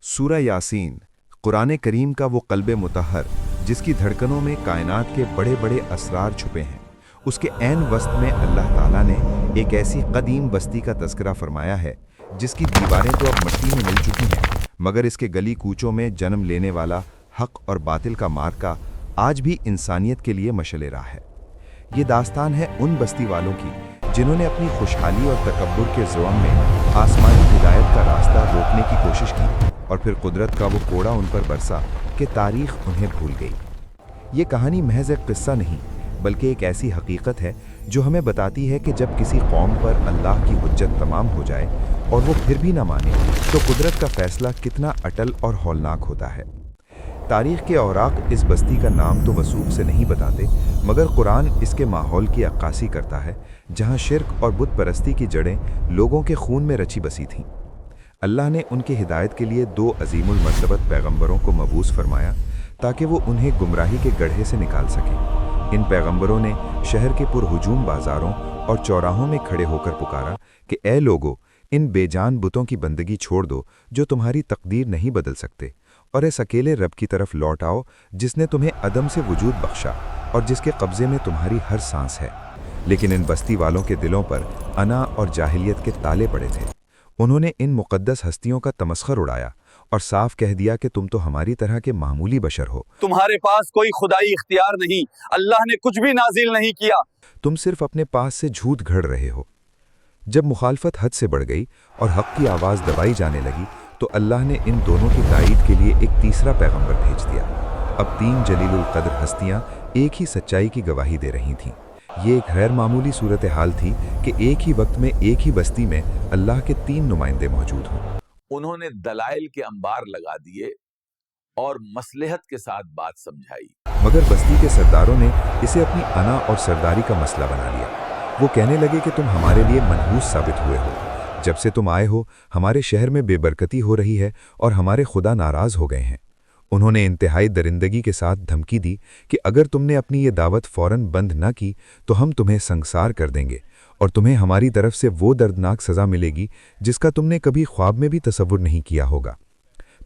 सूरा यासीन कुरान करीम का वो क़ल्ब मुतहर जिसकी धड़कनों में कायनात के बड़े बड़े असरार छुपे हैं। उसके ऐन वस्त में अल्लाह ताला ने एक ऐसी कदीम बस्ती का तज़किरा फरमाया है जिसकी दीवारें तो अब मिट्टी में मिल चुकी हैं, मगर इसके गली कूचों में जन्म लेने वाला हक़ और बातिल का मार्का आज भी इंसानियत के लिए मशअल राह है। ये दास्तान है उन बस्ती वालों की जिन्होंने अपनी खुशहाली और तकब्बुर के ज़ुअम में आसमानी हिदायत का रास्ता रोकने की कोशिश की और फिर कुदरत का वो कोड़ा उन पर बरसा कि तारीख़ उन्हें भूल गई। ये कहानी महज एक किस्सा नहीं बल्कि एक ऐसी हकीकत है जो हमें बताती है कि जब किसी कौम पर अल्लाह की हुज्जत तमाम हो जाए और वो फिर भी ना माने तो कुदरत का फ़ैसला कितना अटल और हौलनाक होता है। तारीख़ के औराक इस बस्ती का नाम तो वसूख से नहीं बताते, मगर कुरान इसके माहौल की अक्कासी करता है जहाँ शिर्क और बुत परस्ती की जड़ें लोगों के खून में रची बसी थीं। अल्लाह ने उनकी हिदायत के लिए दो अजीमुल मर्तबत पैगम्बरों को मबूस फरमाया ताकि वो उन्हें गुमराही के गड्ढे से निकाल सकें। इन पैगम्बरों ने शहर के पुरहुजूम बाज़ारों और चौराहों में खड़े होकर पुकारा कि ए लोगो, इन बेजान बुतों की बंदगी छोड़ दो जो तुम्हारी तकदीर नहीं बदल सकते, और इस अकेले रब की तरफ लौट आओ जिसने तुम्हें अदम से वजूद बख्शा और जिसके कब्ज़े में तुम्हारी हर सांस है। लेकिन इन बस्ती वालों के दिलों पर अना और जाहिलियत के ताले पड़े थे। उन्होंने इन मुक़द्दस हस्तियों का तमस्खर उड़ाया और साफ कह दिया कि तुम तो हमारी तरह के मामूली बशर हो, तुम्हारे पास कोई खुदाई इख्तियार नहीं, अल्लाह ने कुछ भी नाजिल नहीं किया, तुम सिर्फ अपने पास से झूठ घड़ रहे हो। जब मुखालफत हद से बढ़ गई और हक़ की आवाज़ दबाई जाने लगी तो अल्लाह ने इन दोनों की तायीद के लिए एक तीसरा पैगंबर भेज दिया। अब तीन जलीलुल क़द्र हस्तियाँ एक ही सच्चाई की गवाही दे रही थीं। ये एक गैर मामूली सूरत हाल थी कि एक ही वक्त में एक ही बस्ती में अल्लाह के तीन नुमाइंदे मौजूद हों। उन्होंने दलाइल के अंबार लगा दिए और मसलहत के साथ बात समझाई, मगर बस्ती के सरदारों ने इसे अपनी अना और सरदारी का मसला बना लिया। वो कहने लगे कि तुम हमारे लिए मनहूस साबित हुए हो। जब से तुम आए हो हमारे शहर में बेबरकती हो रही है और हमारे खुदा नाराज़ हो गए हैं। उन्होंने इंतहाई दरिंदगी के साथ धमकी दी कि अगर तुमने अपनी ये दावत फ़ौरन बंद न की तो हम तुम्हें संसार कर देंगे और तुम्हें हमारी तरफ से वो दर्दनाक सज़ा मिलेगी जिसका तुमने कभी ख्वाब में भी तसव्वुर नहीं किया होगा।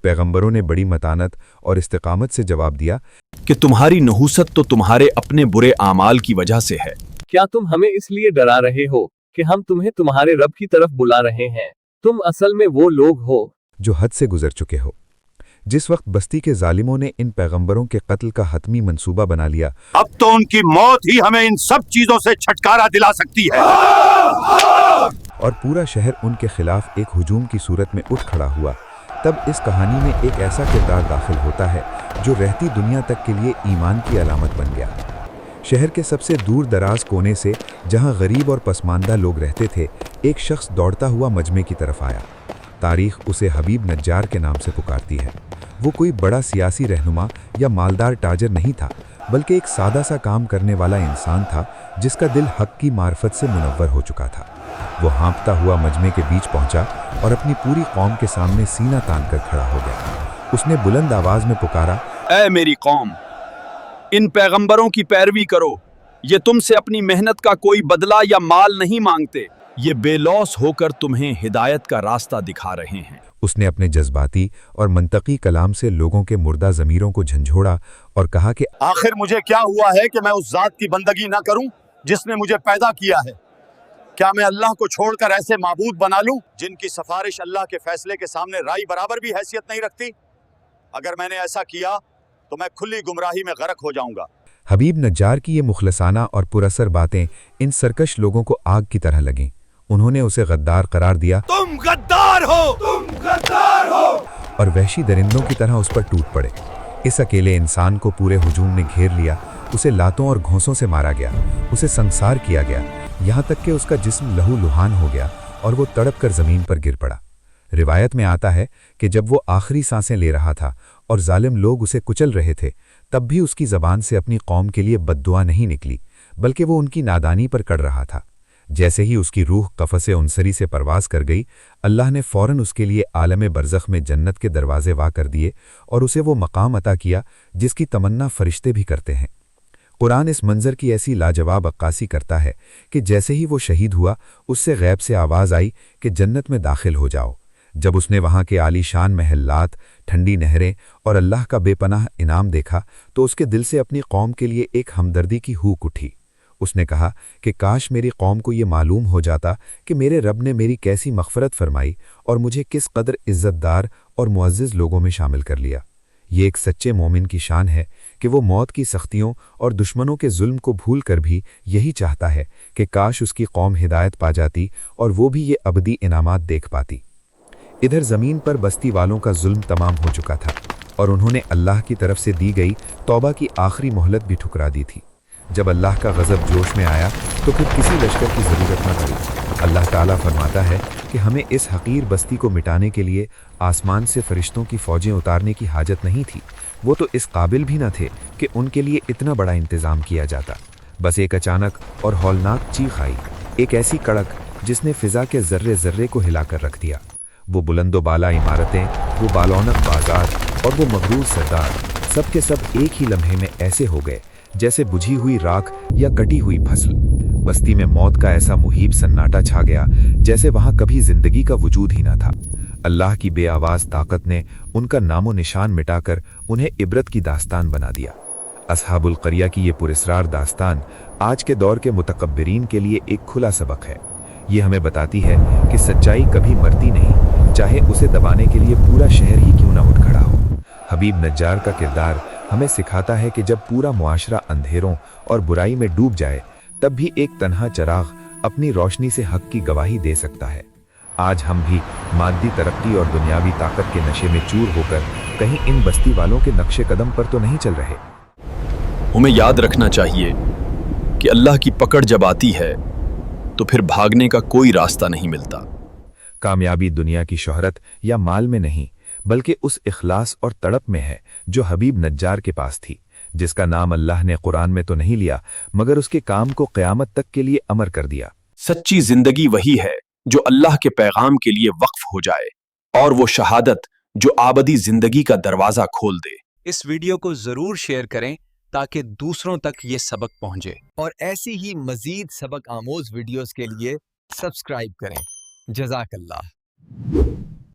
पैगंबरों ने बड़ी मतानत और इस्तिकामत से जवाब दिया कि तुम्हारी नहूसत तो तुम्हारे अपने बुरे आमाल की वजह से है। क्या तुम हमें इसलिए डरा रहे हो कि हम तुम्हें तुम्हारे रब की तरफ बुला रहे हैं? तुम असल में वो लोग हो जो हद से गुजर चुके हो। जिस वक्त बस्ती के जालिमों ने इन पैगंबरों के कत्ल का हतमी मंसूबा बना लिया, अब तो उनकी मौत ही हमें इन सब चीजों से छुटकारा दिला सकती है। और पूरा शहर उनके खिलाफ एक हुजूम की सूरत में उठ खड़ा हुआ, तब इस कहानी में एक ऐसा किरदार दाखिल होता है जो रहती दुनिया तक के लिए ईमान की अलामत बन गया। शहर के सबसे दूर दराज कोने से, जहां गरीब और पसमानदा लोग रहते थे, एक शख्स दौड़ता हुआ मजमे की तरफ आया। तारीख़ उसे हबीब नज्जार के नाम से पुकारती है। वो कोई बड़ा सियासी रहनुमा या मालदार ताजर नहीं था, बल्कि एक सादा सा काम करने वाला इंसान था जिसका दिल हक़ की मार्फत से मुनव्वर हो चुका था। वो हाँफता हुआ मजमे के बीच पहुंचा और अपनी पूरी कौम के सामने सीना तान कर खड़ा हो गया। उसने बुलंद आवाज़ में पुकारा, ऐ मेरी कौम, इन पैगंबरों की पैरवी करो। ये तुमसे अपनी मेहनत का कोई बदला या माल नहीं मांगते। ये बेलौस होकर तुम्हें हिदायत का रास्ता दिखा रहे हैं। उसने अपने जज्बाती और मंतकी कलाम से लोगों के मुर्दा ज़मीरों को झंझोड़ा और कहा कि आखिर मुझे क्या हुआ है कि मैं उस ज़ात की बंदगी ना करूं जिसने मुझे पैदा किया है? क्या मैं अल्लाह को छोड़कर ऐसे माबूद बना लूं जिनकी सिफारिश अल्लाह के फैसले के सामने राई बराबर भी हैसियत नहीं रखती? अगर मैंने ऐसा किया तो मैं खुली गुमराही में गर्क हो जाऊंगा। हबीब नज्जार की ये मुखलसाना और पुरअसर बातें इन सरकश लोगों को आग की तरह लगीं। उन्होंने उसे गद्दार करार दिया, तुम गद्दार हो, तुम गद्दार हो, और वहशी दरिंदों की तरह उस पर टूट पड़े। इस अकेले इंसान को पूरे हुजूम ने घेर लिया। उसे लातों और घोंसों से मारा गया, उसे संसार किया गया, यहाँ तक कि उसका जिस्म लहू लुहान हो गया और वो तड़प कर ज़मीन पर गिर पड़ा। रिवायत में आता है कि जब वो आखिरी सांसें ले रहा था और जालिम लोग उसे कुचल रहे थे, तब भी उसकी ज़बान से अपनी कौम के लिए बद्दुआ नहीं निकली, बल्कि वो उनकी नादानी पर कड़ रहा था। जैसे ही उसकी रूह कफ़से उनसरी से परवाज़ कर गई, अल्लाह ने फ़ौरन उसके लिए आलम बरज़ख में जन्नत के दरवाज़े वा कर दिए और उसे वो मकाम अता किया जिसकी तमन्ना फ़रिश्ते भी करते हैं। कुरान इस मंज़र की ऐसी लाजवाब अक्कासी करता है कि जैसे ही वो शहीद हुआ, उससे गैब से आवाज़ आई कि जन्नत में दाखिल हो जाओ। जब उसने वहां के आलीशान महल्लात, ठंडी नहरें और अल्लाह का बेपनाह इनाम देखा तो उसके दिल से अपनी कौम के लिए एक हमदर्दी की हूक उठी। उसने कहा कि काश मेरी कौम को ये मालूम हो जाता कि मेरे रब ने मेरी कैसी मग़फ़रत फरमाई और मुझे किस कदर इज़्ज़तदार और मुअज़्ज़ज़ लोगों में शामिल कर लिया। ये एक सच्चे मोमिन की शान है कि वो मौत की सख्तियों और दुश्मनों के जुल्म को भूल कर भी यही चाहता है कि काश उसकी कौम हिदायत पा जाती और वो भी ये अबदी इनामात देख पाती। इधर ज़मीन पर बस्ती वालों का जुल्म तमाम हो चुका था और उन्होंने अल्लाह की तरफ से दी गई तौबा की आखिरी मोहलत भी ठुकरा दी थी। जब अल्लाह का गज़ब जोश में आया तो फिर किसी लश्कर की ज़रूरत न पड़ी। अल्लाह ताला फरमाता है कि हमें इस हकीर बस्ती को मिटाने के लिए आसमान से फरिश्तों की फ़ौजें उतारने की हाजत नहीं थी। वो तो इस काबिल भी न थे कि उनके लिए इतना बड़ा इंतज़ाम किया जाता। बस एक अचानक और हौलनाक चीख आई, एक ऐसी कड़क जिसने फ़िज़ा के ज़र्रे ज़र्रे को हिलाकर रख दिया। वो बुलंदो बाला इमारतें, वो बालौनक बाजार और वो मगरूर सरदार, सब के सब एक ही लम्हे में ऐसे हो गए जैसे बुझी हुई राख या कटी हुई फसल। बस्ती में मौत का ऐसा मुहीब सन्नाटा छा गया जैसे वहां कभी जिंदगी का वजूद ही न था। अल्लाह की बेआवाज़ ताकत ने उनका नामो निशान मिटाकर उन्हें इबरत की दास्तान बना दिया। असहाबुल क़रिया की ये पुरस्रार दास्तान आज के दौर के मुतकब्बिरीन के लिए एक खुला सबक है। ये हमें बताती है कि सच्चाई कभी मरती नहीं, चाहे उसे दबाने के लिए पूरा शहर ही क्यों ना उठ खड़ा हो। हबीब नज्जार का किरदार हमें सिखाता है कि जब पूरा मुआशरा अंधेरों और बुराई में डूब जाए तब भी एक तन्हा चिराग अपनी रोशनी से हक की गवाही दे सकता है। आज हम भी मादी तरक्की और दुनियावी ताकत के नशे में चूर होकर कहीं इन बस्ती वालों के नक्शे कदम पर तो नहीं चल रहे। हमें याद रखना चाहिए कि अल्लाह की पकड़ जब आती है तो फिर भागने का कोई रास्ता नहीं मिलता। कामयाबी दुनिया की शोहरत या माल में नहीं, बल्कि उस इखलास और तड़प में है जो हबीब नज्जार के पास थी, जिसका नाम अल्लाह ने कुरान में तो नहीं लिया मगर उसके काम को क़यामत तक के लिए अमर कर दिया। सच्ची जिंदगी वही है जो अल्लाह के पैगाम के लिए वक्फ हो जाए, और वो शहादत जो आबदी जिंदगी का दरवाजा खोल दे। इस वीडियो को जरूर शेयर करें ताकि दूसरों तक ये सबक पहुंचे, और ऐसी ही मजीद सबक आमोज वीडियोस के लिए सब्सक्राइब करें। जज़ाकल्लाह।